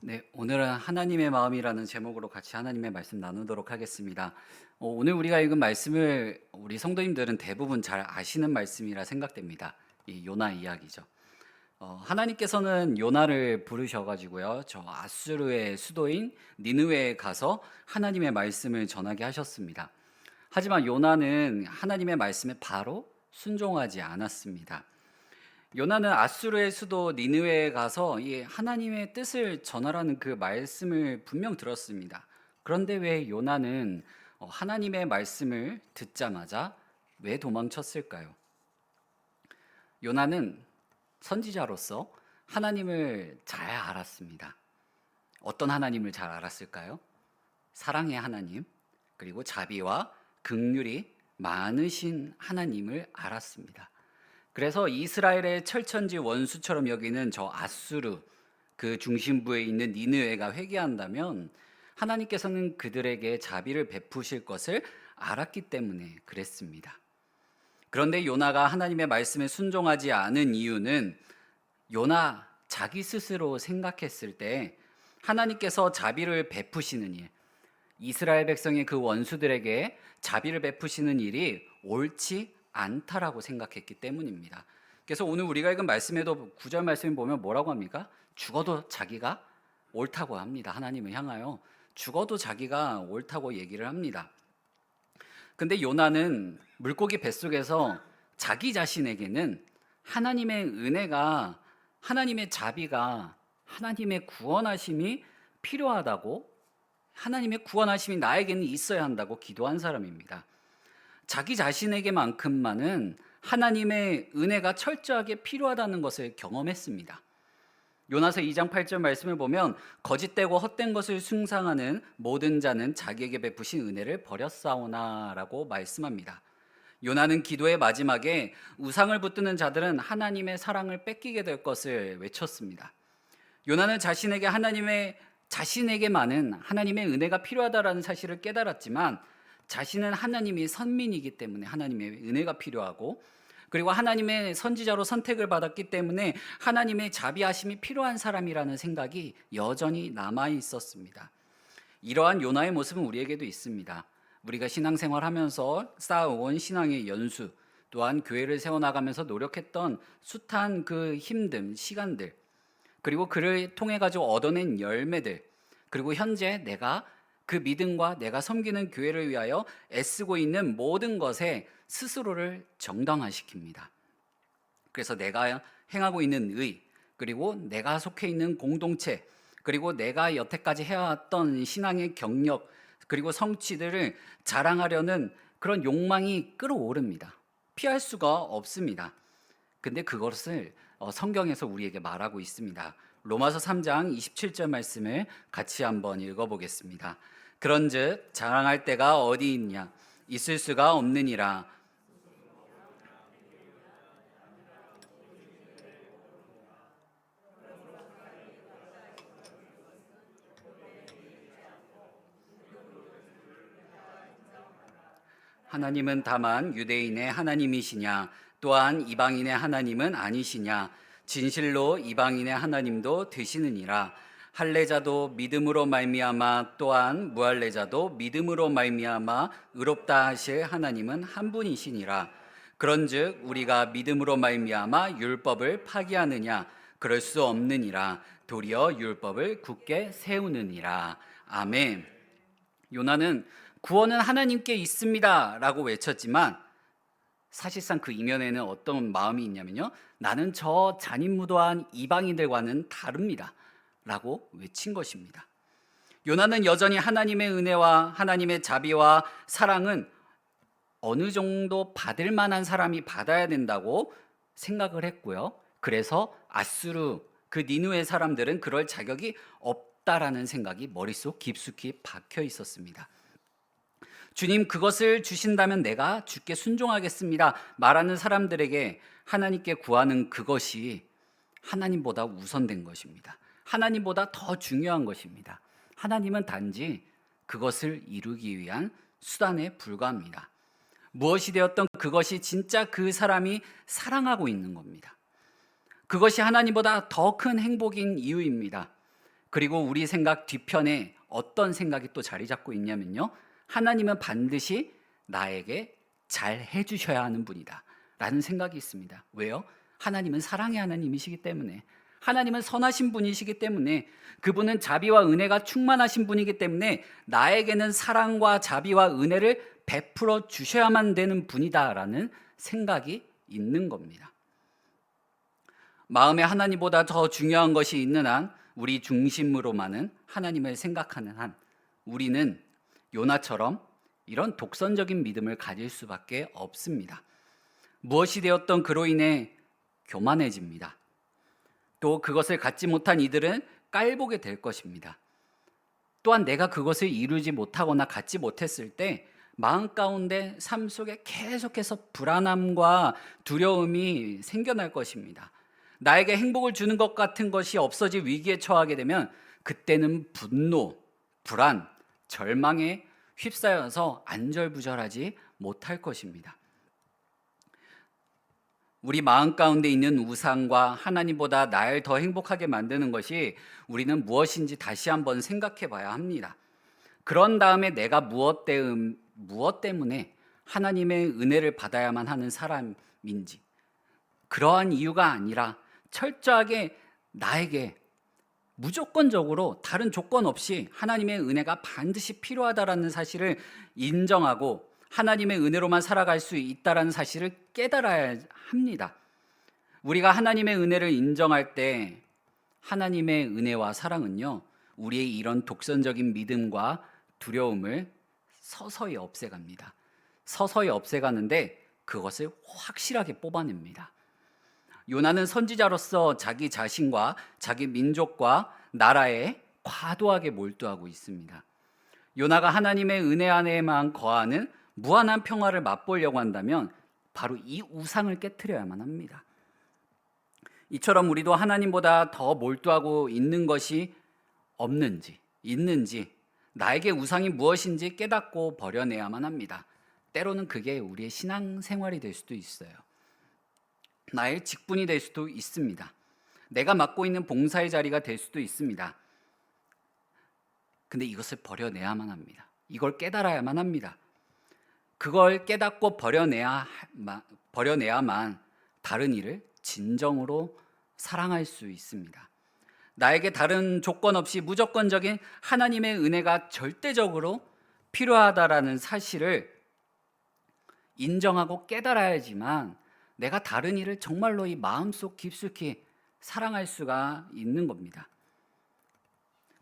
네, 오늘은 하나님의 마음이라는 제목으로 같이 하나님의 말씀 나누도록 하겠습니다. 오늘 우리가 읽은 말씀을 우리 성도님들은 대부분 잘 아시는 말씀이라 생각됩니다. 이 요나 이야기죠. 하나님께서는 요나를 부르셔가지고요, 저 아수르의 수도인 니느웨에 가서 하나님의 말씀을 전하게 하셨습니다. 하지만 요나는 하나님의 말씀에 바로 순종하지 않았습니다. 요나는 아수르의 수도 니느웨에 가서 이 하나님의 뜻을 전하라는 그 말씀을 분명 들었습니다. 그런데 왜 요나는 하나님의 말씀을 듣자마자 왜 도망쳤을까요? 요나는 선지자로서 하나님을 잘 알았습니다. 어떤 하나님을 잘 알았을까요? 사랑의 하나님, 그리고 자비와 긍휼이 많으신 하나님을 알았습니다. 그래서 이스라엘의 철천지 원수처럼 여기는 저 아수르 그 중심부에 있는 니느웨가 회개한다면 하나님께서는 그들에게 자비를 베푸실 것을 알았기 때문에 그랬습니다. 그런데 요나가 하나님의 말씀에 순종하지 않은 이유는 요나 자기 스스로 생각했을 때 하나님께서 자비를 베푸시는 일, 이스라엘 백성의 그 원수들에게 자비를 베푸시는 일이 옳지 않다라고 생각했기 때문입니다. 그래서 오늘 우리가 읽은 말씀에도 9절 말씀을 보면 뭐라고 합니까? 죽어도 자기가 옳다고 합니다. 하나님을 향하여 죽어도 자기가 옳다고 얘기를 합니다. 근데 요나는 물고기 뱃속에서 자기 자신에게는 하나님의 은혜가, 하나님의 자비가, 하나님의 구원하심이 필요하다고, 하나님의 구원하심이 나에게는 있어야 한다고 기도한 사람입니다. 자기 자신에게만큼만은 하나님의 은혜가 철저하게 필요하다는 것을 경험했습니다. 요나서 2장 8절 말씀을 보면 거짓되고 헛된 것을 숭상하는 모든 자는 자기에게 베푸신 은혜를 버렸사오나라고 말씀합니다. 요나는 기도의 마지막에 우상을 붙드는 자들은 하나님의 사랑을 뺏기게 될 것을 외쳤습니다. 요나는 자신에게만은 하나님의 은혜가 필요하다라는 사실을 깨달았지만 자신은 하나님이 선민이기 때문에 하나님의 은혜가 필요하고, 그리고 하나님의 선지자로 선택을 받았기 때문에 하나님의 자비하심이 필요한 사람이라는 생각이 여전히 남아 있었습니다. 이러한 요나의 모습은 우리에게도 있습니다. 우리가 신앙생활하면서 쌓아온 신앙의 연수, 또한 교회를 세워나가면서 노력했던 숱한 그 힘든 시간들, 그리고 그를 통해 가지고 얻어낸 열매들, 그리고 현재 내가 그 믿음과 내가 섬기는 교회를 위하여 애쓰고 있는 모든 것에 스스로를 정당화시킵니다. 그래서 내가 행하고 있는 의, 그리고 내가 속해 있는 공동체, 그리고 내가 여태까지 해왔던 신앙의 경력, 그리고 성취들을 자랑하려는 그런 욕망이 끌어오릅니다. 피할 수가 없습니다. 근데 그것을 성경에서 우리에게 말하고 있습니다. 로마서 3장 27절 말씀을 같이 한번 읽어보겠습니다. 그런즉 자랑할 때가 어디 있냐? 있을 수가 없느니라. 하나님은 다만 유대인의 하나님이시냐? 또한 이방인의 하나님은 아니시냐? 진실로 이방인의 하나님도 되시느니라. 할례자도 믿음으로 말미암아 또한 무할례자도 믿음으로 말미암아 의롭다 하실 하나님은 한 분이시니라. 그런즉 우리가 믿음으로 말미암아 율법을 파기하느냐? 그럴 수 없느니라. 도리어 율법을 굳게 세우느니라. 아멘. 요나는 구원은 하나님께 있습니다 라고 외쳤지만 사실상 그 이면에는 어떤 마음이 있냐면요, 나는 저 잔인무도한 이방인들과는 다릅니다 라고 외친 것입니다. 요나는 여전히 하나님의 은혜와 하나님의 자비와 사랑은 어느 정도 받을 만한 사람이 받아야 된다고 생각을 했고요. 그래서 아수르 그 니느웨 사람들은 그럴 자격이 없다라는 생각이 머릿속 깊숙이 박혀 있었습니다. 주님, 그것을 주신다면 내가 주께 순종하겠습니다 말하는 사람들에게 하나님께 구하는 그것이 하나님보다 우선된 것입니다. 하나님보다 더 중요한 것입니다. 하나님은 단지 그것을 이루기 위한 수단에 불과합니다. 무엇이 되었던 그것이 진짜 그 사람이 사랑하고 있는 겁니다. 그것이 하나님보다 더 큰 행복인 이유입니다. 그리고 우리 생각 뒤편에 어떤 생각이 또 자리 잡고 있냐면요. 하나님은 반드시 나에게 잘 해주셔야 하는 분이다 라는 생각이 있습니다. 왜요? 하나님은 사랑의 하나님이시기 때문에, 하나님은 선하신 분이시기 때문에, 그분은 자비와 은혜가 충만하신 분이기 때문에 나에게는 사랑과 자비와 은혜를 베풀어 주셔야만 되는 분이다라는 생각이 있는 겁니다. 마음에 하나님보다 더 중요한 것이 있는 한, 우리 중심으로만은 하나님을 생각하는 한, 우리는 요나처럼 이런 독선적인 믿음을 가질 수밖에 없습니다. 무엇이 되었던 그로 인해 교만해집니다. 또 그것을 갖지 못한 이들은 깔보게 될 것입니다. 또한 내가 그것을 이루지 못하거나 갖지 못했을 때 마음 가운데 삶 속에 계속해서 불안함과 두려움이 생겨날 것입니다. 나에게 행복을 주는 것 같은 것이 없어질 위기에 처하게 되면 그때는 분노, 불안, 절망에 휩싸여서 안절부절하지 못할 것입니다. 우리 마음 가운데 있는 우상과 하나님보다 날 더 행복하게 만드는 것이 우리는 무엇인지 다시 한번 생각해 봐야 합니다. 그런 다음에 내가 무엇 때문에 하나님의 은혜를 받아야만 하는 사람인지, 그러한 이유가 아니라 철저하게 나에게 무조건적으로 다른 조건 없이 하나님의 은혜가 반드시 필요하다라는 사실을 인정하고 하나님의 은혜로만 살아갈 수 있다라는 사실을 깨달아야 합니다. 우리가 하나님의 은혜를 인정할 때 하나님의 은혜와 사랑은요, 우리의 이런 독선적인 믿음과 두려움을 서서히 없애갑니다. 서서히 없애가는데 그것을 확실하게 뽑아냅니다. 요나는 선지자로서 자기 자신과 자기 민족과 나라에 과도하게 몰두하고 있습니다. 요나가 하나님의 은혜 안에만 거하는 무한한 평화를 맛보려고 한다면 바로 이 우상을 깨트려야만 합니다. 이처럼 우리도 하나님보다 더 몰두하고 있는 것이 없는지, 있는지, 나에게 우상이 무엇인지 깨닫고 버려내야만 합니다. 때로는 그게 우리의 신앙생활이 될 수도 있어요. 나의 직분이 될 수도 있습니다. 내가 맡고 있는 봉사의 자리가 될 수도 있습니다. 근데 이것을 버려내야만 합니다. 이걸 깨달아야만 합니다. 그걸 깨닫고 버려내야만 다른 이를 진정으로 사랑할 수 있습니다. 나에게 다른 조건 없이 무조건적인 하나님의 은혜가 절대적으로 필요하다라는 사실을 인정하고 깨달아야지만 내가 다른 이를 정말로 이 마음속 깊숙이 사랑할 수가 있는 겁니다.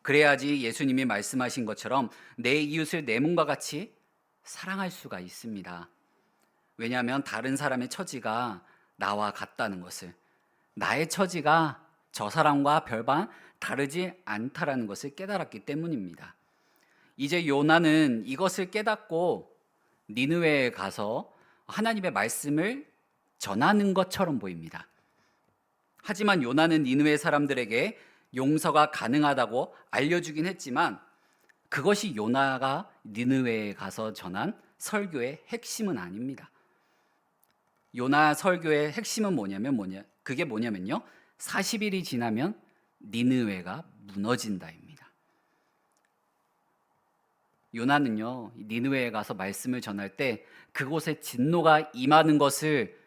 그래야지 예수님이 말씀하신 것처럼 내 이웃을 내 몸과 같이 사랑할 수가 있습니다. 왜냐하면 다른 사람의 처지가 나와 같다는 것을, 나의 처지가 저 사람과 별반 다르지 않다라는 것을 깨달았기 때문입니다. 이제 요나는 이것을 깨닫고 니느웨에 가서 하나님의 말씀을 전하는 것처럼 보입니다. 하지만 요나는 니느웨 사람들에게 용서가 가능하다고 알려주긴 했지만 그것이 요나가 니느웨에 가서 전한 설교의 핵심은 아닙니다. 요나 설교의 핵심은 그게 뭐냐면요, 40일이 지나면 니느웨가 무너진다입니다. 요나는요, 니느웨에 가서 말씀을 전할 때 그곳에 진노가 임하는 것을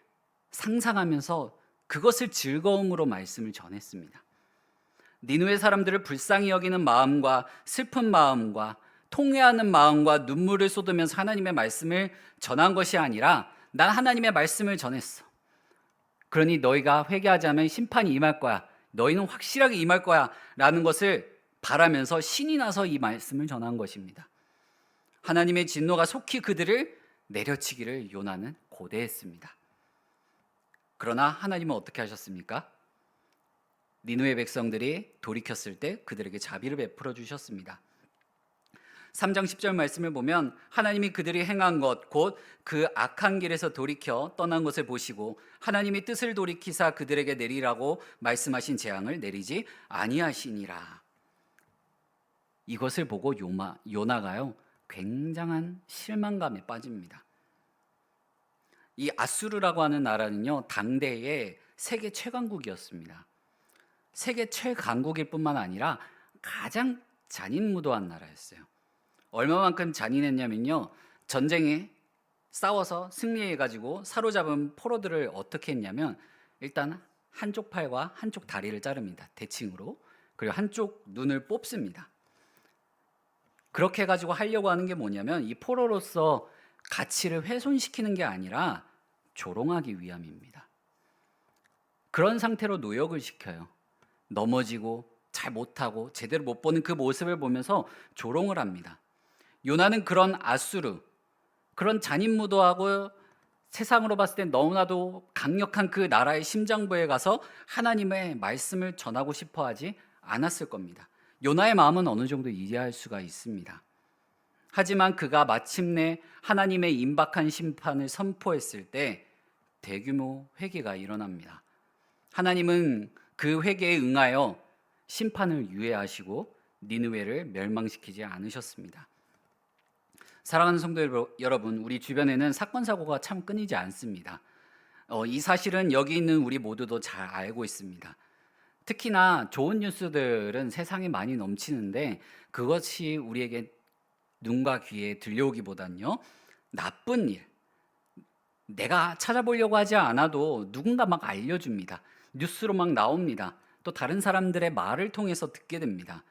상상하면서 그것을 즐거움으로 말씀을 전했습니다. 니느웨 사람들을 불쌍히 여기는 마음과 슬픈 마음과 통회하는 마음과 눈물을 쏟으면서 하나님의 말씀을 전한 것이 아니라 난 하나님의 말씀을 전했어. 그러니 너희가 회개하지 않으면 심판이 임할 거야. 너희는 확실하게 임할 거야. 라는 것을 바라면서 신이 나서 이 말씀을 전한 것입니다. 하나님의 진노가 속히 그들을 내려치기를 요나는 고대했습니다. 그러나 하나님은 어떻게 하셨습니까? 니느웨 백성들이 돌이켰을 때 그들에게 자비를 베풀어 주셨습니다. 3장 10절 말씀을 보면 하나님이 그들이 행한 것 곧 그 악한 길에서 돌이켜 떠난 것을 보시고 하나님이 뜻을 돌이키사 그들에게 내리라고 말씀하신 재앙을 내리지 아니하시니라. 이것을 보고 요나가요 굉장한 실망감에 빠집니다. 이 아수르라고 하는 나라는요 당대의 세계 최강국이었습니다. 세계 최강국일 뿐만 아니라 가장 잔인무도한 나라였어요. 얼마만큼 잔인했냐면요. 전쟁에 싸워서 승리해가지고 사로잡은 포로들을 어떻게 했냐면 일단 한쪽 팔과 한쪽 다리를 자릅니다. 대칭으로. 그리고 한쪽 눈을 뽑습니다. 그렇게 해가지고 하려고 하는 게 뭐냐면 이 포로로서 가치를 훼손시키는 게 아니라 조롱하기 위함입니다. 그런 상태로 노역을 시켜요. 넘어지고 잘 못하고 제대로 못 보는 그 모습을 보면서 조롱을 합니다. 요나는 그런 아수르, 그런 잔인무도하고 세상으로 봤을 땐 너무나도 강력한 그 나라의 심장부에 가서 하나님의 말씀을 전하고 싶어 하지 않았을 겁니다. 요나의 마음은 어느 정도 이해할 수가 있습니다. 하지만 그가 마침내 하나님의 임박한 심판을 선포했을 때 대규모 회개가 일어납니다. 하나님은 그 회개에 응하여 심판을 유예하시고 니느웨를 멸망시키지 않으셨습니다. 사랑하는 성도 여러분, 우리 주변에는 사건 사고가 참 끊이지 않습니다. 이 사실은 여기 있는 우리 모두도 잘 알고 있습니다. 특히나 좋은 뉴스들은 세상에 많이 넘치는데 그것이 우리에게 눈과 귀에 들려오기보단요, 나쁜 일, 내가 찾아보려고 하지 않아도 누군가 막 알려줍니다. 뉴스로 막 나옵니다. 또 다른 사람들의 말을 통해서 듣게 됩니다.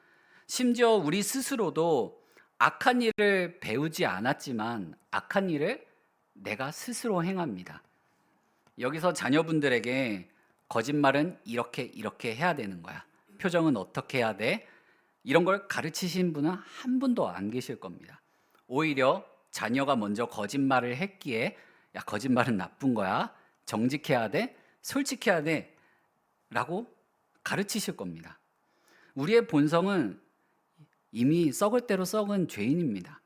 심지어 우리 스스로도 악한 일을 배우지 않았지만 악한 일을 내가 스스로 행합니다. 여기서 자녀분들에게 거짓말은 이렇게 해야 되는 거야. 표정은 어떻게 해야 돼? 이런 걸 가르치신 분은 한 분도 안 계실 겁니다. 오히려 자녀가 먼저 거짓말을 했기에 야, 거짓말은 나쁜 거야. 정직해야 돼. 솔직해야 돼. 라고 가르치실 겁니다. 우리의 본성은 이미 썩을 대로 썩은 죄인입니다.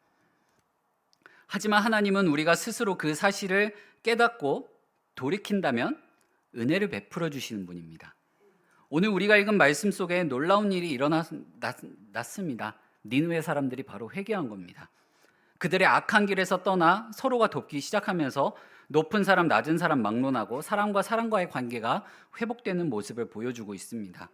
하지만 하나님은 우리가 스스로 그 사실을 깨닫고 돌이킨다면 은혜를 베풀어 주시는 분입니다. 오늘 우리가 읽은 말씀 속에 놀라운 일이 일어났습니다. 니느웨 사람들이 바로 회개한 겁니다. 그들의 악한 길에서 떠나 서로가 돕기 시작하면서 높은 사람, 낮은 사람 막론하고 사람과 사람과의 관계가 회복되는 모습을 보여주고 있습니다.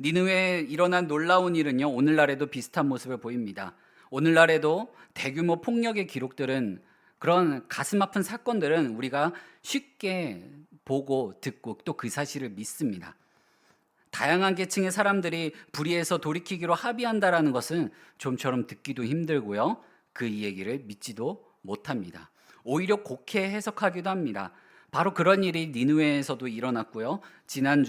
니느웨에 일어난 놀라운 일은요, 오늘날에도 비슷한 모습을 보입니다. 오늘날에도 대규모 폭력의 기록들은, 그런 가슴 아픈 사건들은 우리가 쉽게 보고 듣고 또 그 사실을 믿습니다. 다양한 계층의 사람들이 불의에서 돌이키기로 합의한다라는 것은 좀처럼 듣기도 힘들고요, 그 얘기를 믿지도 못합니다. 오히려 곡해 해석하기도 합니다. 바로 그런 일이 니느웨에서도 일어났고요, 지난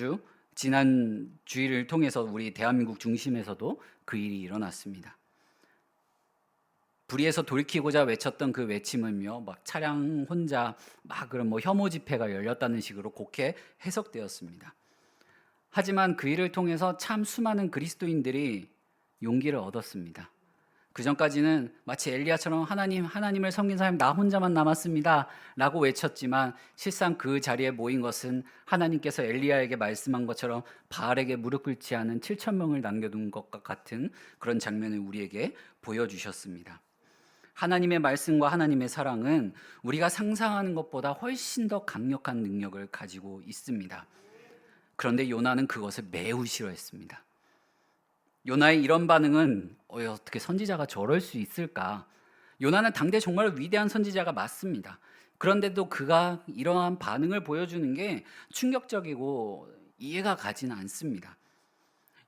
주일을 통해서 우리 대한민국 중심에서도 그 일이 일어났습니다. 불의에서 돌이키고자 외쳤던 그 외침은요, 막 차량 혼자 막 그런 혐오 집회가 열렸다는 식으로 곡해 해석되었습니다. 하지만 그 일을 통해서 참 수많은 그리스도인들이 용기를 얻었습니다. 그 전까지는 마치 엘리야처럼 하나님을 섬긴 사람이 나 혼자만 남았습니다 라고 외쳤지만 실상 그 자리에 모인 것은 하나님께서 엘리야에게 말씀한 것처럼 바알에게 무릎 꿇지 않은 7천 명을 남겨둔 것과 같은 그런 장면을 우리에게 보여주셨습니다. 하나님의 말씀과 하나님의 사랑은 우리가 상상하는 것보다 훨씬 더 강력한 능력을 가지고 있습니다. 그런데 요나는 그것을 매우 싫어했습니다. 요나의 이런 반응은 어떻게 선지자가 저럴 수 있을까? 요나는 당대 정말 위대한 선지자가 맞습니다. 그런데도 그가 이러한 반응을 보여주는 게 충격적이고 이해가 가지는 않습니다.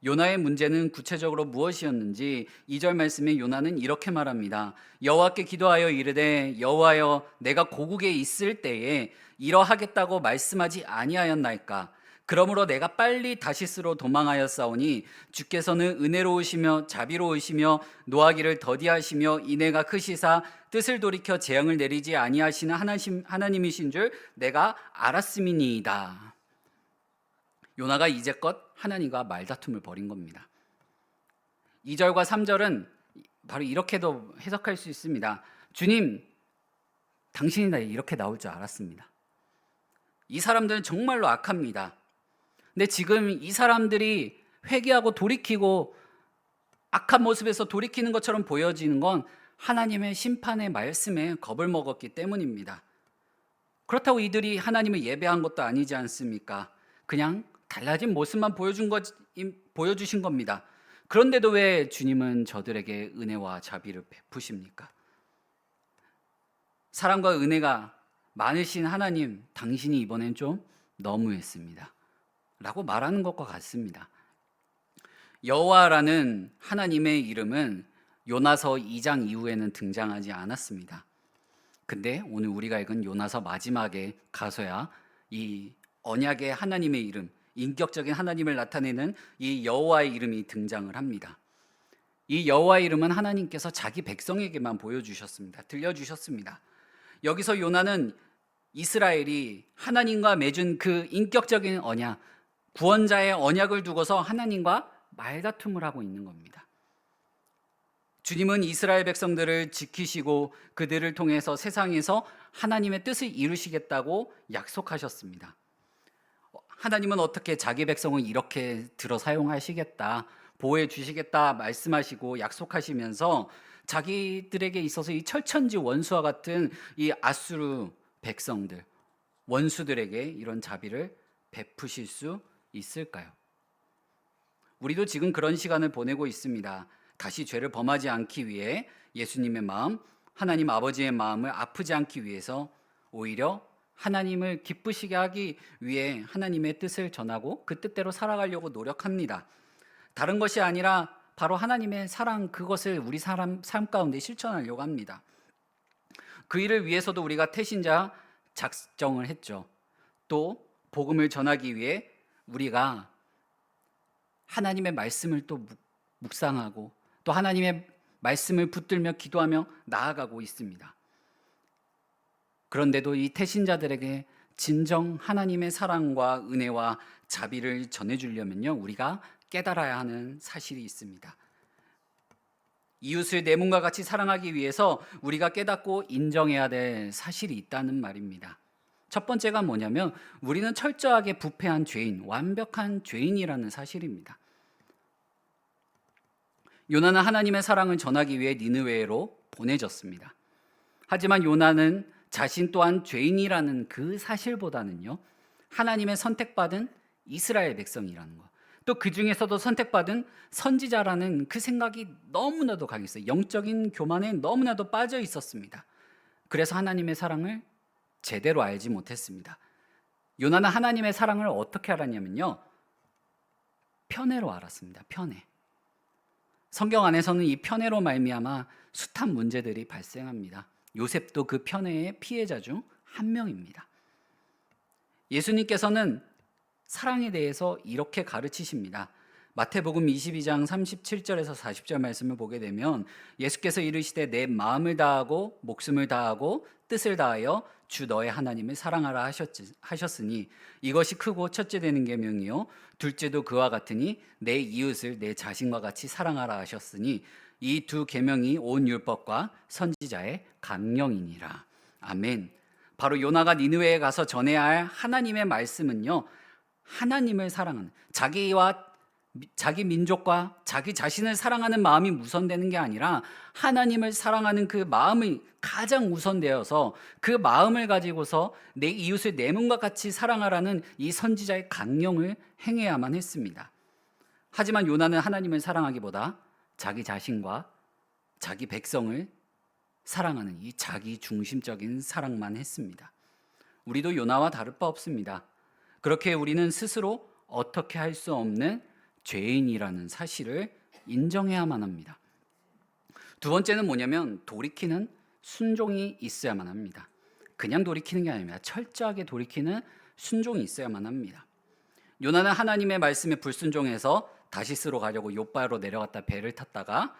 요나의 문제는 구체적으로 무엇이었는지 2절 말씀에 요나는 이렇게 말합니다. 여호와께 기도하여 이르되 여호와여 내가 고국에 있을 때에 이러하겠다고 말씀하지 아니하였나이까? 그러므로 내가 빨리 다시스로 도망하였사오니 주께서는 은혜로우시며 자비로우시며 노하기를 더디하시며 인애가 크시사 뜻을 돌이켜 재앙을 내리지 아니하시는 하나님이신 줄 내가 알았음이니이다. 요나가 이제껏 하나님과 말다툼을 벌인 겁니다. 2절과 3절은 바로 이렇게도 해석할 수 있습니다. 주님, 당신이 나 이렇게 나올 줄 알았습니다. 이 사람들은 정말로 악합니다. 근데 지금 이 사람들이 회개하고 돌이키고 악한 모습에서 돌이키는 것처럼 보여지는 건 하나님의 심판의 말씀에 겁을 먹었기 때문입니다. 그렇다고 이들이 하나님을 예배한 것도 아니지 않습니까? 그냥 달라진 모습만 보여주신 겁니다. 그런데도 왜 주님은 저들에게 은혜와 자비를 베푸십니까? 사랑과 은혜가 많으신 하나님, 당신이 이번엔 좀 너무했습니다. 라고 말하는 것과 같습니다. 여호와라는 하나님의 이름은 요나서 2장 이후에는 등장하지 않았습니다. 근데 오늘 우리가 읽은 요나서 마지막에 가서야 이 언약의 하나님의 이름, 인격적인 하나님을 나타내는 이 여호와의 이름이 등장을 합니다. 이 여호와의 이름은 하나님께서 자기 백성에게만 보여주셨습니다. 들려주셨습니다. 여기서 요나는 이스라엘이 하나님과 맺은 그 인격적인 언약, 구원자의 언약을 두고서 하나님과 말다툼을 하고 있는 겁니다. 주님은 이스라엘 백성들을 지키시고 그들을 통해서 세상에서 하나님의 뜻을 이루시겠다고 약속하셨습니다. 하나님은 어떻게 자기 백성을 이렇게 들어 사용하시겠다, 보호해 주시겠다 말씀하시고 약속하시면서 자기들에게 있어서 이 철천지 원수와 같은 이 아수르 백성들, 원수들에게 이런 자비를 베푸실 수 있을까요? 우리도 지금 그런 시간을 보내고 있습니다. 다시 죄를 범하지 않기 위해 예수님의 마음, 하나님 아버지의 마음을 아프지 않기 위해서 오히려 하나님을 기쁘시게 하기 위해 하나님의 뜻을 전하고 그 뜻대로 살아가려고 노력합니다. 다른 것이 아니라 바로 하나님의 사랑, 그것을 우리 삶 가운데 실천하려고 합니다. 그 일을 위해서도 우리가 태신자 작정을 했죠. 또 복음을 전하기 위해 우리가 하나님의 말씀을 또 묵상하고 또 하나님의 말씀을 붙들며 기도하며 나아가고 있습니다. 그런데도 이 태신자들에게 진정 하나님의 사랑과 은혜와 자비를 전해주려면요, 우리가 깨달아야 하는 사실이 있습니다. 이웃을 내 몸과 같이 사랑하기 위해서 우리가 깨닫고 인정해야 될 사실이 있다는 말입니다. 첫 번째가 뭐냐면 우리는 철저하게 부패한 죄인, 완벽한 죄인이라는 사실입니다. 요나는 하나님의 사랑을 전하기 위해 니느웨로 보내졌습니다. 하지만 요나는 자신 또한 죄인이라는 그 사실보다는요, 하나님의 선택받은 이스라엘 백성이라는 것, 또 그 중에서도 선택받은 선지자라는 그 생각이 너무나도 강했어요. 영적인 교만에 너무나도 빠져 있었습니다. 그래서 하나님의 사랑을 제대로 알지 못했습니다. 요나는 하나님의 사랑을 어떻게 알았냐면요, 편애로 알았습니다. 편애. 성경 안에서는 이 편애로 말미암아 숱한 문제들이 발생합니다. 요셉도 그 편애의 피해자 중 한 명입니다. 예수님께서는 사랑에 대해서 이렇게 가르치십니다. 마태복음 22장 37절에서 40절 말씀을 보게 되면 예수께서 이르시되 내 마음을 다하고 목숨을 다하고 뜻을 다하여 주 너의 하나님을 사랑하라 하셨으니 이것이 크고 첫째 되는 계명이요 둘째도 그와 같으니 내 이웃을 내 자신과 같이 사랑하라 하셨으니 이 두 계명이 온 율법과 선지자의 강령이니라. 아멘. 바로 요나가 니느웨에 가서 전해야 할 하나님의 말씀은요, 하나님을 사랑하는, 자기와 자기 민족과 자기 자신을 사랑하는 마음이 우선되는 게 아니라 하나님을 사랑하는 그 마음이 가장 우선되어서 그 마음을 가지고서 내 이웃을 내 몸과 같이 사랑하라는 이 선지자의 강령을 행해야만 했습니다. 하지만 요나는 하나님을 사랑하기보다 자기 자신과 자기 백성을 사랑하는 이 자기 중심적인 사랑만 했습니다. 우리도 요나와 다를 바 없습니다. 그렇게 우리는 스스로 어떻게 할 수 없는 죄인이라는 사실을 인정해야만 합니다. 두 번째는 뭐냐면 돌이키는 순종이 있어야만 합니다. 그냥 돌이키는 게 아닙니다. 철저하게 돌이키는 순종이 있어야만 합니다. 요나는 하나님의 말씀에 불순종해서 다시스로 가려고 욥바로 내려갔다 배를 탔다가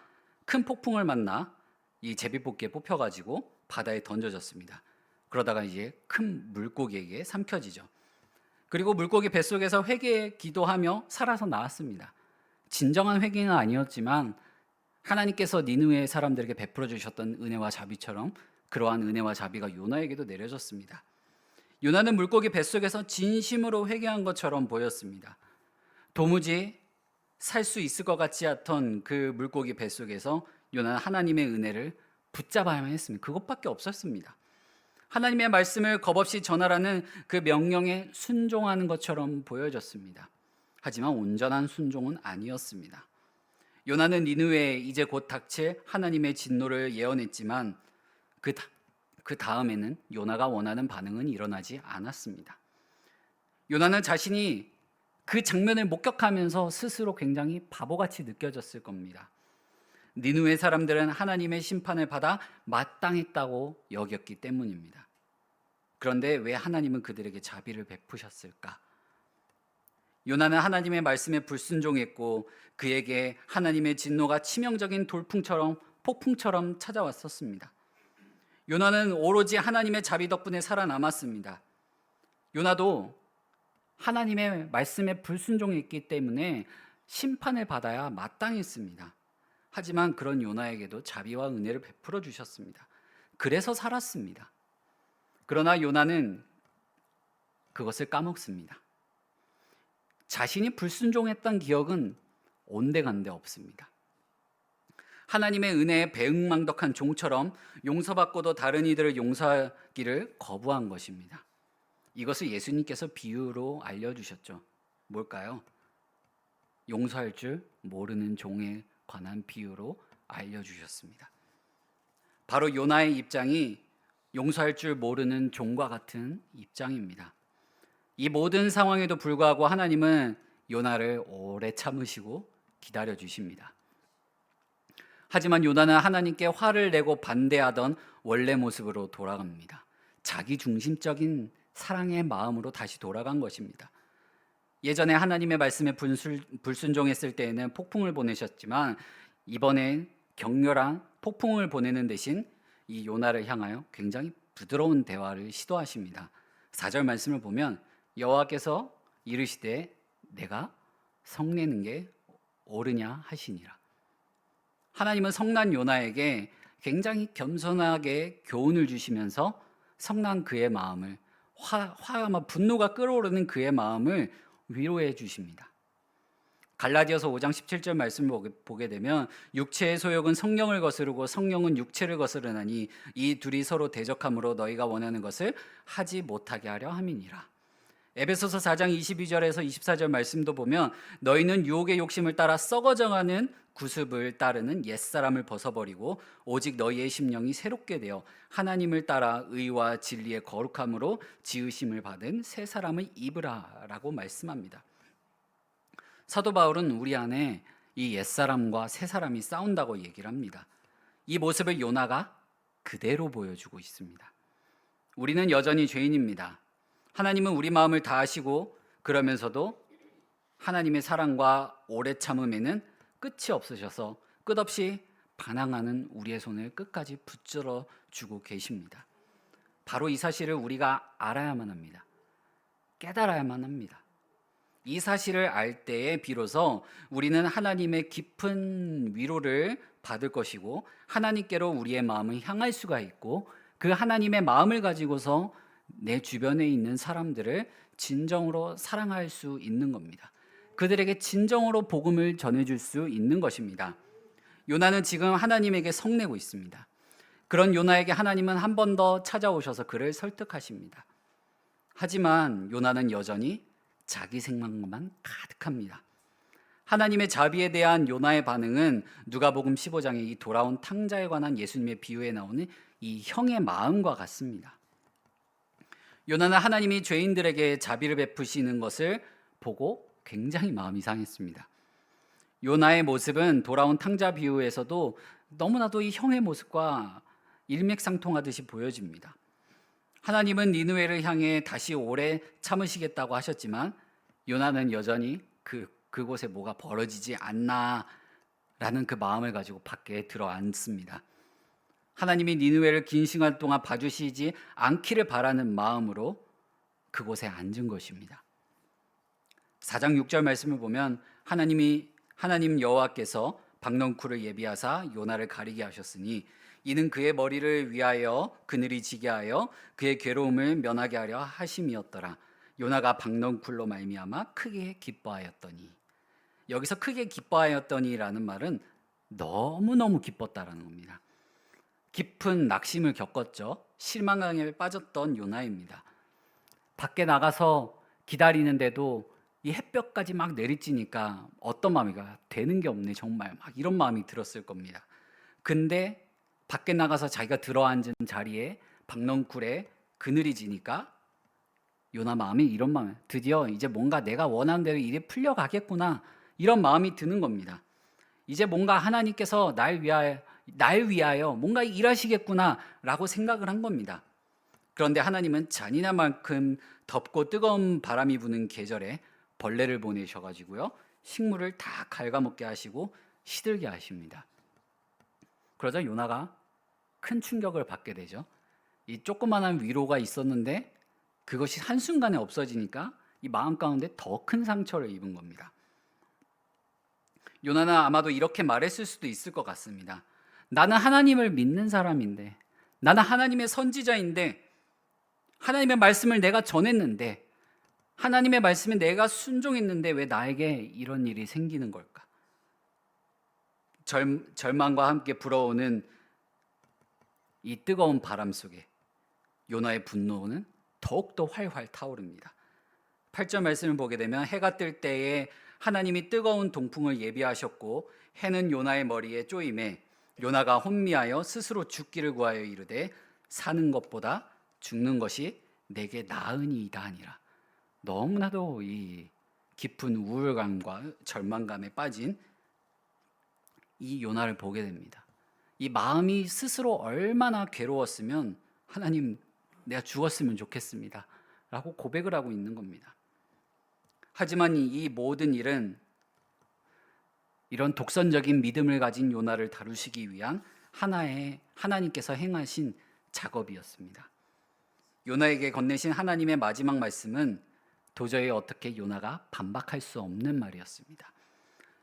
큰 폭풍을 만나 이 제비뽑기에 뽑혀가지고 바다에 던져졌습니다. 그러다가 이제 큰 물고기에게 삼켜지죠. 그리고 물고기 뱃속에서 회개 기도하며 살아서 나왔습니다. 진정한 회개는 아니었지만 하나님께서 니느웨 사람들에게 베풀어 주셨던 은혜와 자비처럼 그러한 은혜와 자비가 요나에게도 내려졌습니다. 요나는 물고기 뱃속에서 진심으로 회개한 것처럼 보였습니다. 도무지 살 수 있을 것 같지 않던 그 물고기 뱃속에서 요나는 하나님의 은혜를 붙잡아야만 했습니다. 그것밖에 없었습니다. 하나님의 말씀을 겁없이 전하라는 그 명령에 순종하는 것처럼 보여졌습니다. 하지만 온전한 순종은 아니었습니다. 요나는 니느웨에 이제 곧 닥칠 하나님의 진노를 예언했지만 그 다음에는 요나가 원하는 반응은 일어나지 않았습니다. 요나는 자신이 그 장면을 목격하면서 스스로 굉장히 바보같이 느껴졌을 겁니다. 니느웨 사람들은 하나님의 심판을 받아 마땅했다고 여겼기 때문입니다. 그런데 왜 하나님은 그들에게 자비를 베푸셨을까? 요나는 하나님의 말씀에 불순종했고 그에게 하나님의 진노가 치명적인 폭풍처럼 찾아왔었습니다. 요나는 오로지 하나님의 자비 덕분에 살아남았습니다. 요나도 하나님의 말씀에 불순종했기 때문에 심판을 받아야 마땅했습니다. 하지만 그런 요나에게도 자비와 은혜를 베풀어 주셨습니다. 그래서 살았습니다. 그러나 요나는 그것을 까먹습니다. 자신이 불순종했던 기억은 온데간데 없습니다. 하나님의 은혜에 배은망덕한 종처럼 용서받고도 다른 이들을 용서하기를 거부한 것입니다. 이것을 예수님께서 비유로 알려주셨죠. 뭘까요? 용서할 줄 모르는 종에 관한 비유로 알려주셨습니다. 바로 요나의 입장이 용서할 줄 모르는 종과 같은 입장입니다. 이 모든 상황에도 불구하고 하나님은 요나를 오래 참으시고 기다려 주십니다. 하지만 요나는 하나님께 화를 내고 반대하던 원래 모습으로 돌아갑니다. 자기 중심적인 사랑의 마음으로 다시 돌아간 것입니다. 예전에 하나님의 말씀에 불순종했을 때에는 폭풍을 보내셨지만 이번에 격렬한 폭풍을 보내는 대신 이 요나를 향하여 굉장히 부드러운 대화를 시도하십니다. 4절 말씀을 보면 여호와께서 이르시되 내가 성내는 게 옳으냐 하시니라. 하나님은 성난 요나에게 굉장히 겸손하게 교훈을 주시면서 성난 그의 마음을 화가 분노가 끓어오르는 그의 마음을 위로해 주십니다. 갈라디아서 5장 17절 말씀을 보게 되면 육체의 소욕은 성령을 거스르고 성령은 육체를 거스르나니 이 둘이 서로 대적함으로 너희가 원하는 것을 하지 못하게 하려 함이니라. 에베소서 4장 22절에서 24절 말씀도 보면 너희는 유혹의 욕심을 따라 썩어져가는 구습을 따르는 옛사람을 벗어버리고 오직 너희의 심령이 새롭게 되어 하나님을 따라 의와 진리의 거룩함으로 지으심을 받은 새 사람을 입으라 라고 말씀합니다. 사도 바울은 우리 안에 이 옛사람과 새사람이 싸운다고 얘기를 합니다. 이 모습을 요나가 그대로 보여주고 있습니다. 우리는 여전히 죄인입니다. 하나님은 우리 마음을 다 아시고 그러면서도 하나님의 사랑과 오래 참음에는 끝이 없으셔서 끝없이 반항하는 우리의 손을 끝까지 붙들어 주고 계십니다. 바로 이 사실을 우리가 알아야만 합니다. 깨달아야만 합니다. 이 사실을 알 때에 비로소 우리는 하나님의 깊은 위로를 받을 것이고 하나님께로 우리의 마음을 향할 수가 있고 그 하나님의 마음을 가지고서 내 주변에 있는 사람들을 진정으로 사랑할 수 있는 겁니다. 그들에게 진정으로 복음을 전해줄 수 있는 것입니다. 요나는 지금 하나님에게 성내고 있습니다. 그런 요나에게 하나님은 한 번 더 찾아오셔서 그를 설득하십니다. 하지만 요나는 여전히 자기 생각만 가득합니다. 하나님의 자비에 대한 요나의 반응은 누가복음 15장의 이 돌아온 탕자에 관한 예수님의 비유에 나오는 이 형의 마음과 같습니다. 요나는 하나님이 죄인들에게 자비를 베푸시는 것을 보고 굉장히 마음이 상했습니다. 요나의 모습은 돌아온 탕자 비유에서도 너무나도 이 형의 모습과 일맥상통하듯이 보여집니다. 하나님은 니느웨를 향해 다시 오래 참으시겠다고 하셨지만 요나는 여전히 그곳에 뭐가 벌어지지 않나라는 그 마음을 가지고 밖에 들어앉습니다. 하나님이 니느웨를 긴 시간 동안 봐주시지 않기를 바라는 마음으로 그곳에 앉은 것입니다. 4장 6절 말씀을 보면 하나님 여호와께서 박넝쿨을 예비하사 요나를 가리게 하셨으니 이는 그의 머리를 위하여 그늘이 지게 하여 그의 괴로움을 면하게 하려 하심이었더라. 요나가 박넝쿨로 말미암아 크게 기뻐하였더니. 여기서 크게 기뻐하였더니라는 말은 너무너무 기뻤다라는 겁니다. 깊은 낙심을 겪었죠. 실망감에 빠졌던 요나입니다. 밖에 나가서 기다리는데도 이 햇볕까지 막 내리쬐니까 어떤 마음이가 되는 게 없네 정말 막 이런 마음이 들었을 겁니다. 근데 밖에 나가서 자기가 들어앉은 자리에 박넝쿨에 그늘이 지니까 요나 마음이 이런 마음, 드디어 이제 뭔가 내가 원하는 대로 일이 풀려가겠구나 이런 마음이 드는 겁니다. 이제 뭔가 하나님께서 날 위하여 뭔가 일하시겠구나라고 생각을 한 겁니다. 그런데 하나님은 잔인한 만큼 덥고 뜨거운 바람이 부는 계절에 벌레를 보내셔가지고요 식물을 다 갉아먹게 하시고 시들게 하십니다. 그러자 요나가 큰 충격을 받게 되죠. 이 조그만한 위로가 있었는데 그것이 한순간에 없어지니까 이 마음 가운데 더 큰 상처를 입은 겁니다. 요나는 아마도 이렇게 말했을 수도 있을 것 같습니다. 나는 하나님을 믿는 사람인데, 나는 하나님의 선지자인데, 하나님의 말씀을 내가 전했는데, 하나님의 말씀에 내가 순종했는데 왜 나에게 이런 일이 생기는 걸까? 절망과 함께 불어오는 이 뜨거운 바람 속에 요나의 분노는 더욱더 활활 타오릅니다. 8절 말씀을 보게 되면 해가 뜰 때에 하나님이 뜨거운 동풍을 예비하셨고 해는 요나의 머리에 쪼임에 요나가 혼미하여 스스로 죽기를 구하여 이르되 사는 것보다 죽는 것이 내게 나으니이다 하니라. 너무나도 이 깊은 우울감과 절망감에 빠진 이 요나를 보게 됩니다. 이 마음이 스스로 얼마나 괴로웠으면 하나님 내가 죽었으면 좋겠습니다 라고 고백을 하고 있는 겁니다. 하지만 이 모든 일은 이런 독선적인 믿음을 가진 요나를 다루시기 위한 하나의 하나님께서 행하신 작업이었습니다. 요나에게 건네신 하나님의 마지막 말씀은 도저히 어떻게 요나가 반박할 수 없는 말이었습니다.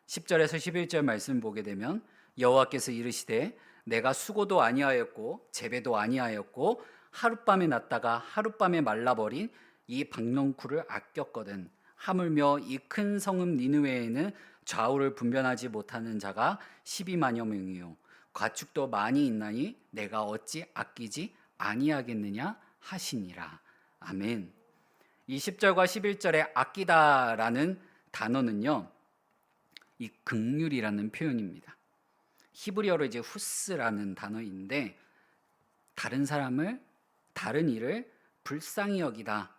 10절에서 11절 말씀을 보게 되면 여호와께서 이르시되 내가 수고도 아니하였고 재배도 아니하였고 하룻밤에 났다가 하룻밤에 말라버린 이 박넝쿨을 아꼈거든. 하물며 이 큰 성읍 니느웨에는 좌우를 분별하지 못하는 자가 12만여 명이요 가축도 많이 있나니 내가 어찌 아끼지 아니하겠느냐 하시니라. 아멘. 이 10절과 11절에 아끼다라는 단어는요 이 긍휼이라는 표현입니다. 히브리어로 이제 후스라는 단어인데 다른 사람을 다른 일을 불쌍히 여기다,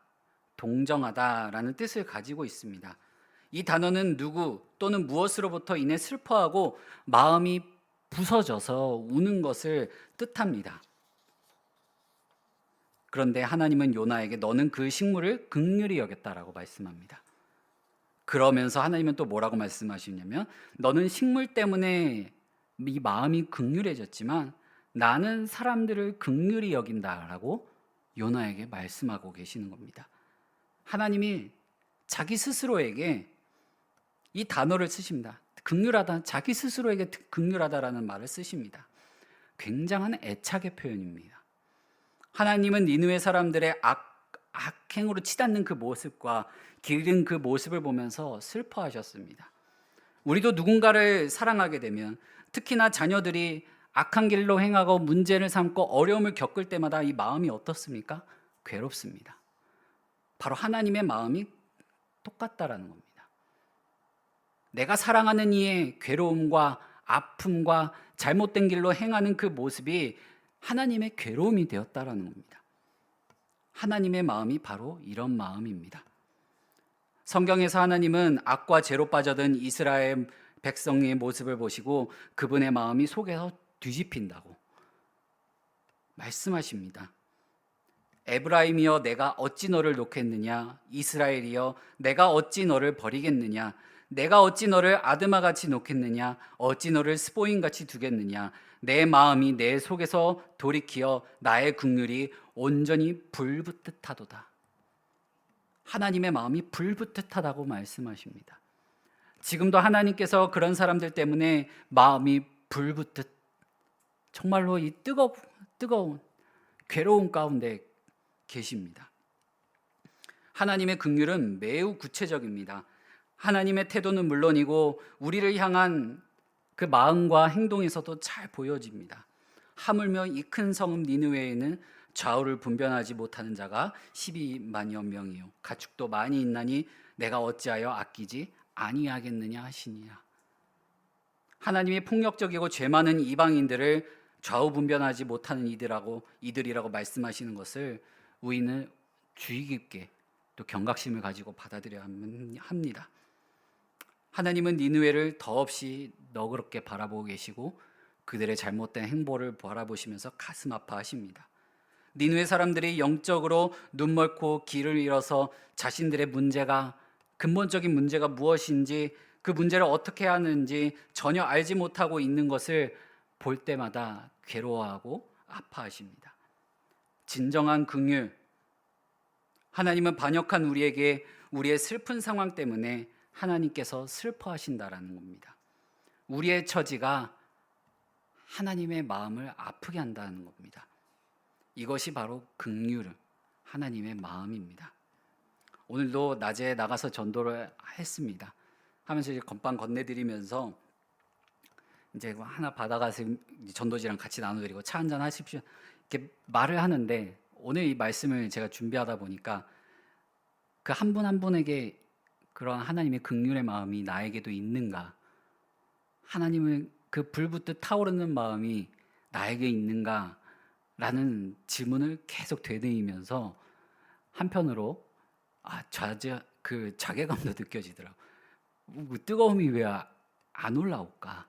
동정하다라는 뜻을 가지고 있습니다. 이 단어는 누구 또는 무엇으로부터 인해 슬퍼하고 마음이 부서져서 우는 것을 뜻합니다. 그런데 하나님은 요나에게 너는 그 식물을 긍휼히 여겼다라고 말씀합니다. 그러면서 하나님은 또 뭐라고 말씀하시냐면 너는 식물 때문에 이 마음이 긍휼해졌지만 나는 사람들을 긍휼히 여긴다라고 요나에게 말씀하고 계시는 겁니다. 하나님이 자기 스스로에게 이 단어를 쓰십니다. 긍휼하다, 자기 스스로에게 긍휼하다라는 말을 쓰십니다. 굉장한 애착의 표현입니다. 하나님은 니느웨 사람들의 악행으로 치닫는 그 모습과 기른 그 모습을 보면서 슬퍼하셨습니다. 우리도 누군가를 사랑하게 되면 특히나 자녀들이 악한 길로 행하고 문제를 삼고 어려움을 겪을 때마다 이 마음이 어떻습니까? 괴롭습니다. 바로 하나님의 마음이 똑같다라는 겁니다. 내가 사랑하는 이의 괴로움과 아픔과 잘못된 길로 행하는 그 모습이 하나님의 괴로움이 되었다라는 겁니다. 하나님의 마음이 바로 이런 마음입니다. 성경에서 하나님은 악과 죄로 빠져든 이스라엘 백성의 모습을 보시고 그분의 마음이 속에서 뒤집힌다고 말씀하십니다. 에브라임이여 내가 어찌 너를 놓겠느냐, 이스라엘이여 내가 어찌 너를 버리겠느냐, 내가 어찌 너를 아드마같이 놓겠느냐, 어찌 너를 스보임같이 두겠느냐, 내 마음이 내 속에서 돌이키어 나의 긍휼이 온전히 불붙듯 하도다. 하나님의 마음이 불붙듯 하다고 말씀하십니다. 지금도 하나님께서 그런 사람들 때문에 마음이 불붙듯 정말로 이 뜨거운 괴로움 가운데 계십니다. 하나님의 긍휼은 매우 구체적입니다. 하나님의 태도는 물론이고 우리를 향한 그 마음과 행동에서도 잘 보여집니다. 하물며 이 큰 성읍 니느웨에는 좌우를 분별하지 못하는 자가 12만여 명이요 가축도 많이 있나니 내가 어찌하여 아끼지 아니하겠느냐 하시니라. 하나님이 폭력적이고 죄 많은 이방인들을 좌우분별하지 못하는 이들이라고 말씀하시는 것을 우리는 주의 깊게 또 경각심을 가지고 받아들여야 합니다. 하나님은 니느웨를 더없이 너그럽게 바라보고 계시고 그들의 잘못된 행보를 바라보시면서 가슴 아파하십니다. 니느웨 사람들이 영적으로 눈멀고 길을 잃어서 자신들의 근본적인 문제가 무엇인지, 그 문제를 어떻게 하는지 전혀 알지 못하고 있는 것을 볼 때마다 괴로워하고 아파하십니다. 진정한 긍휼, 하나님은 반역한 우리에게 우리의 슬픈 상황 때문에 하나님께서 슬퍼하신다라는 겁니다. 우리의 처지가 하나님의 마음을 아프게 한다는 겁니다. 이것이 바로 긍휼, 하나님의 마음입니다. 오늘도 낮에 나가서 전도를 했습니다. 하면서 이제 건빵 건네드리면서 이제 하나 받아가서 전도지랑 같이 나눠드리고 차 한잔 하십시오 이렇게 말을 하는데, 오늘 이 말씀을 제가 준비하다 보니까 그 한 분 한 분에게 그런 하나님의 긍휼의 마음이 나에게도 있는가, 하나님의 그 불붙듯 타오르는 마음이 나에게 있는가 라는 질문을 계속 되뇌이면서 한편으로 자괴감도 느껴지더라고요. 뜨거움이 왜 안 올라올까?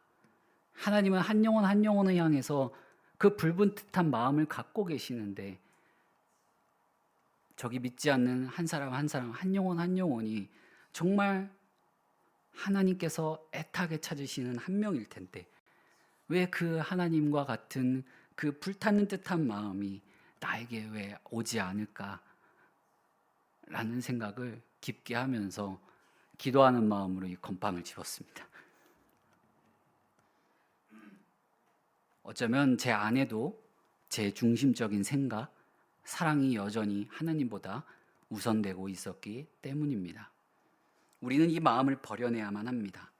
하나님은 한 영혼 한 영혼을 향해서 그 불붙듯한 마음을 갖고 계시는데, 저기 믿지 않는 한 사람 한 사람, 한 영혼 한 영혼이 정말 하나님께서 애타게 찾으시는 한 명일 텐데 왜 그 하나님과 같은 그 불타는 듯한 마음이 나에게 왜 오지 않을까 라는 생각을 깊게 하면서 기도하는 마음으로 이 건빵을 집었습니다. 어쩌면 제 안에도 제 중심적인 생각, 사랑이 여전히 하나님보다 우선되고 있었기 때문입니다. 우리는 이 마음을 버려내야만 합니다.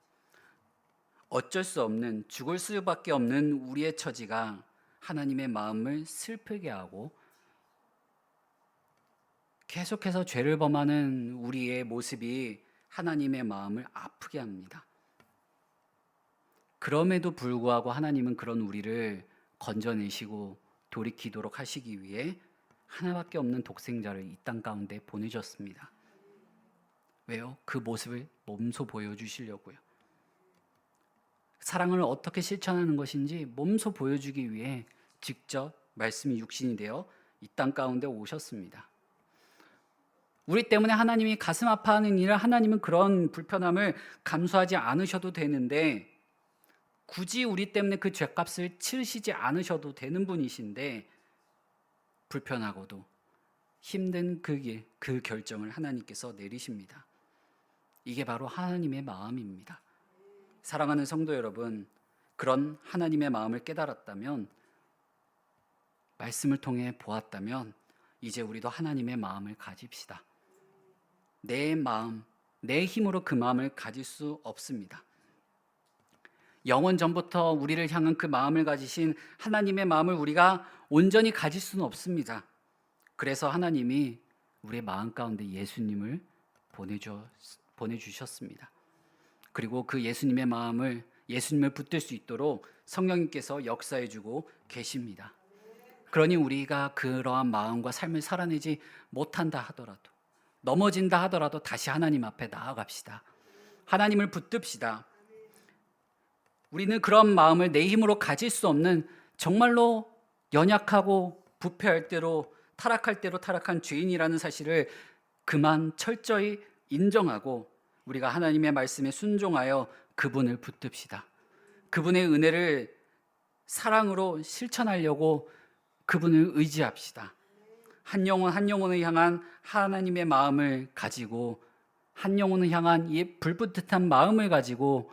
어쩔 수 없는, 죽을 수밖에 없는 우리의 처지가 하나님의 마음을 슬프게 하고 계속해서 죄를 범하는 우리의 모습이 하나님의 마음을 아프게 합니다. 그럼에도 불구하고 하나님은 그런 우리를 건져내시고 돌이키도록 하시기 위해 하나밖에 없는 독생자를 이 땅 가운데 보내셨습니다. 왜요? 그 모습을 몸소 보여주시려고요. 사랑을 어떻게 실천하는 것인지 몸소 보여주기 위해 직접 말씀이 육신이 되어 이 땅 가운데 오셨습니다. 우리 때문에 하나님이 가슴 아파하는 일을, 하나님은 그런 불편함을 감수하지 않으셔도 되는데 굳이 우리 때문에 그 죄값을 치르시지 않으셔도 되는 분이신데 불편하고도 힘든 그 결정을 하나님께서 내리십니다. 이게 바로 하나님의 마음입니다. 사랑하는 성도 여러분, 그런 하나님의 마음을 깨달았다면, 말씀을 통해 보았다면 이제 우리도 하나님의 마음을 가집시다. 내 마음, 내 힘으로 그 마음을 가질 수 없습니다. 영원 전부터 우리를 향한 그 마음을 가지신 하나님의 마음을 우리가 온전히 가질 수는 없습니다. 그래서 하나님이 우리의 마음 가운데 예수님을 보내주셨습니다. 그리고 그 예수님의 마음을, 예수님을 붙들 수 있도록 성령님께서 역사해주고 계십니다. 그러니 우리가 그러한 마음과 삶을 살아내지 못한다 하더라도, 넘어진다 하더라도 다시 하나님 앞에 나아갑시다. 하나님을 붙듭시다. 우리는 그런 마음을 내 힘으로 가질 수 없는, 정말로 연약하고 부패할 대로, 타락할 대로 타락한 죄인이라는 사실을 그만 철저히 인정하고 우리가 하나님의 말씀에 순종하여 그분을 붙듭시다. 그분의 은혜를 사랑으로 실천하려고 그분을 의지합시다. 한 영혼 한 영혼을 향한 하나님의 마음을 가지고, 한 영혼을 향한 이 불붙듯한 마음을 가지고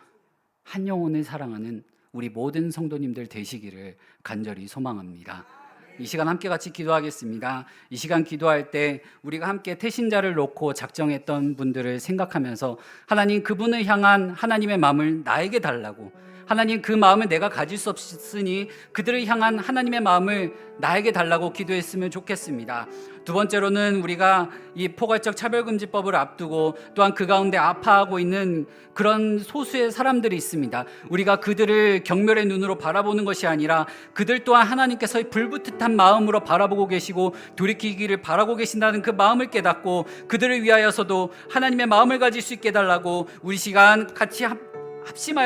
한 영혼을 사랑하는 우리 모든 성도님들 되시기를 간절히 소망합니다. 이 시간 함께 같이 기도하겠습니다. 이 시간 기도할 때 우리가 함께 태신자를 놓고 작정했던 분들을 생각하면서 하나님, 그분을 향한 하나님의 마음을 나에게 달라고, 하나님, 그 마음을 내가 가질 수 없으니 그들을 향한 하나님의 마음을 나에게 달라고 기도했으면 좋겠습니다. 두 번째로는 우리가 이 포괄적 차별금지법을 앞두고 또한 그 가운데 아파하고 있는 그런 소수의 사람들이 있습니다. 우리가 그들을 경멸의 눈으로 바라보는 것이 아니라 그들 또한 하나님께서 불붙듯한 마음으로 바라보고 계시고 돌이키기를 바라고 계신다는 그 마음을 깨닫고 그들을 위하여서도 하나님의 마음을 가질 수 있게 해달라고 우리 시간 같이 합심하여